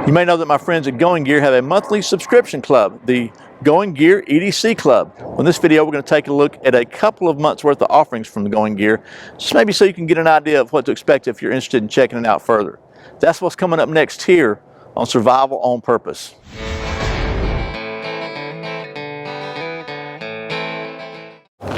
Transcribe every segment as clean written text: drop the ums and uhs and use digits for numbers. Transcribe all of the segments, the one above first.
You may know that my friends at Going Gear have a monthly subscription club, the Going Gear EDC Club. In this video, we're going to take a look at a couple of months worth of offerings from the Going Gear, just maybe so you can get an idea of what to expect if you're interested in checking it out further. That's what's coming up next here on Survival on Purpose.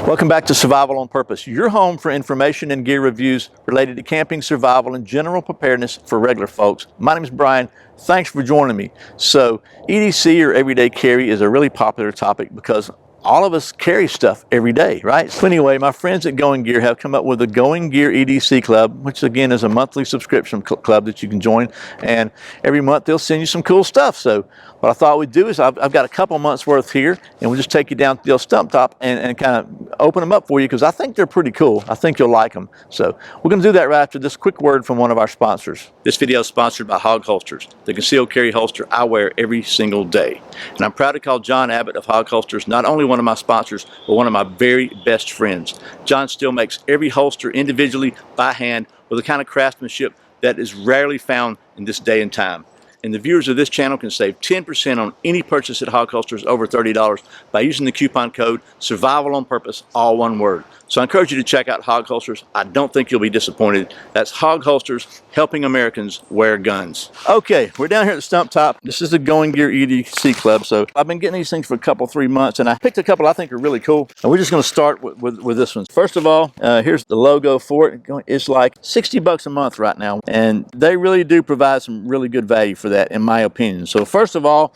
Welcome back to Survival on Purpose, your home for information and gear reviews related to camping, survival, and general preparedness for regular folks. My name is Brian. Thanks for joining me. So, EDC, or everyday carry, is a really popular topic because all of us carry stuff every day, right? So anyway, my friends at Going Gear have come up with the Going Gear EDC Club, which again is a monthly subscription club that you can join, and every month they'll send you some cool stuff. So what I thought we'd do is I've got a couple months worth here, and we'll just take you down to the old stump top and kind of open them up for you because I think they're pretty cool. I think you'll like them. So we're going to do that right after this quick word from one of our sponsors. This video is sponsored by Hog Holsters, the concealed carry holster I wear every single day. And I'm proud to call John Abbott of Hog Holsters not only one of my sponsors, but one of my very best friends. John still makes every holster individually by hand with a kind of craftsmanship that is rarely found in this day and time. And the viewers of this channel can save 10% on any purchase at Hog Holsters over $30 by using the coupon code Survival on Purpose, all one word. So I encourage you to check out Hog Holsters. I don't think you'll be disappointed. That's Hog Holsters, helping Americans wear guns. Okay, we're down here at the stump top. This is the Going Gear EDC Club. So I've been getting these things for a couple, 3 months, and I picked a couple I think are really cool. And we're just going to start with this one. First of all, here's the logo for it. It's like $60 a month right now, and they really do provide some really good value for that, in my opinion. So first of all,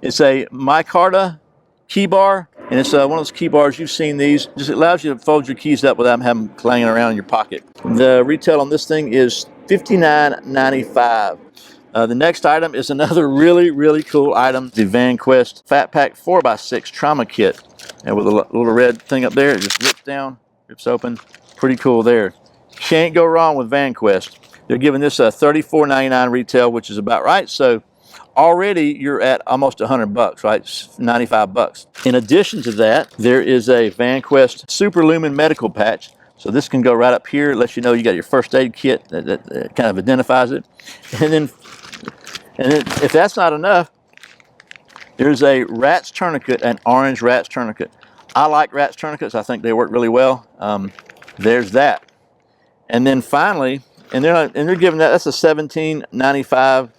it's a Micarta Key Bar, and it's one of those key bars. You've seen these. Just allows you to fold your keys up without having them clanging around in your pocket. The retail on this thing is $59.95. The next item is another really cool item, the Divan Fat Pack 4x6 Trauma Kit, and with a little red thing up there, it just rips down, rips open. Pretty cool there. Can't go wrong with VanQuest. They're giving this a $34.99 retail, which is about right. So already you're at almost $100, right? 95 bucks. In addition to that, there is a VanQuest Super Lumen medical patch. So this can go right up here. It lets you know you got your first aid kit that kind of identifies it. And then if that's not enough, there's a Rat's Tourniquet, an orange Rat's Tourniquet. I like Rat's Tourniquets. I think they work really well. There's that. And then finally, and they're giving that's a $17.95. And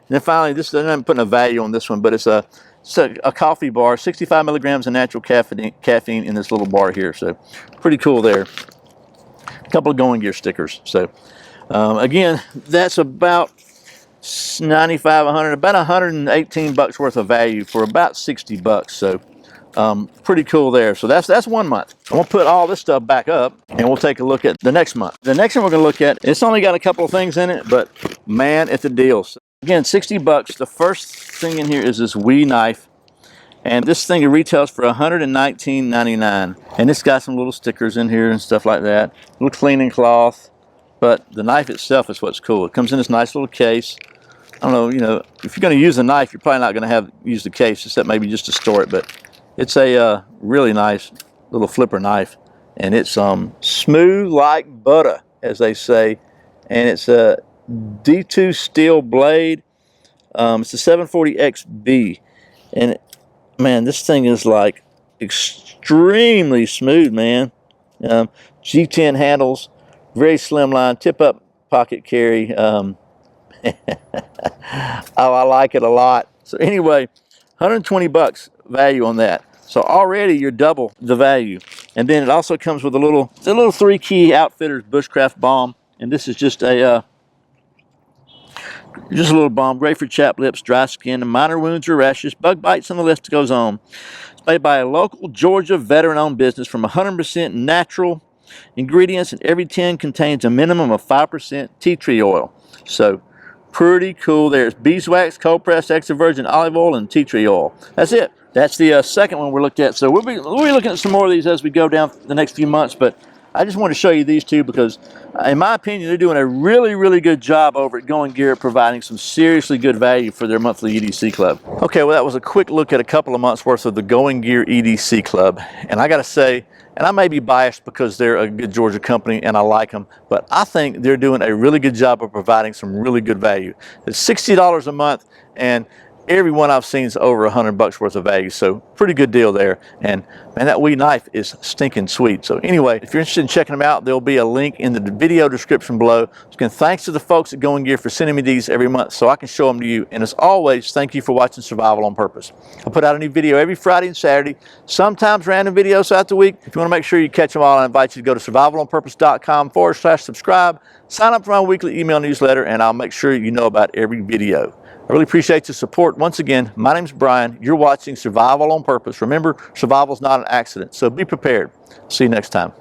then finally, they're not putting a value on this one, but it's a coffee bar, 65 milligrams of natural caffeine in this little bar here. So pretty cool there. A couple of Going Gear stickers. So again, that's about 95, 100, about 118 bucks worth of value for about 60 bucks. So pretty cool there. So that's 1 month. I'm gonna put all this stuff back up and we'll take a look at the next month. The next one we're gonna look at, it's only got a couple of things in it, but man, it's a deal. So again, 60 bucks. The first thing in here is this Wee knife, and this thing retails for $119.99. And it's got some little stickers in here and stuff like that. A little cleaning cloth, but the knife itself is what's cool. It comes in this nice little case. I don't know, if you're going to use a knife, you're probably not going to use the case, except maybe just to store it. But it's a really nice little flipper knife, and it's smooth like butter, as they say, and it's a D2 steel blade. It's a 740XB, and man, this thing is like extremely smooth, man. G10 handles, very slim line, tip up pocket carry. Oh, I like it a lot. So anyway, 120 bucks value on that. So already you're double the value. And then it also comes with a little 3-key Outfitters Bushcraft Bomb, and this is just a little balm, great for chapped lips, dry skin, minor wounds or rashes, bug bites, and the list goes on. It's made by a local Georgia veteran-owned business from 100% natural ingredients, and every tin contains a minimum of 5% tea tree oil. So pretty cool. There's beeswax, cold pressed extra virgin olive oil, and tea tree oil. That's it. That's the second one we're looking at. So we'll be looking at some more of these as we go down the next few months, but I just want to show you these two because, in my opinion, they're doing a really good job over at Going Gear at providing some seriously good value for their monthly EDC club. Okay, well, that was a quick look at a couple of months worth of the Going Gear EDC club. And I got to say, and I may be biased because they're a good Georgia company and I like them, but I think they're doing a really good job of providing some really good value. It's $60 a month, and every one I've seen is over $100 worth of value, so pretty good deal there. And man, that wee knife is stinking sweet. So anyway, if you're interested in checking them out, there'll be a link in the video description below. Again, thanks to the folks at Going Gear for sending me these every month so I can show them to you. And as always, thank you for watching Survival on Purpose. I put out a new video every Friday and Saturday, sometimes random videos throughout the week. If you want to make sure you catch them all, I invite you to go to survivalonpurpose.com/subscribe, sign up for my weekly email newsletter, and I'll make sure you know about every video. I really appreciate your support. Once again, my name's Brian. You're watching Survival on Purpose. Remember, survival is not an accident, so be prepared. See you next time.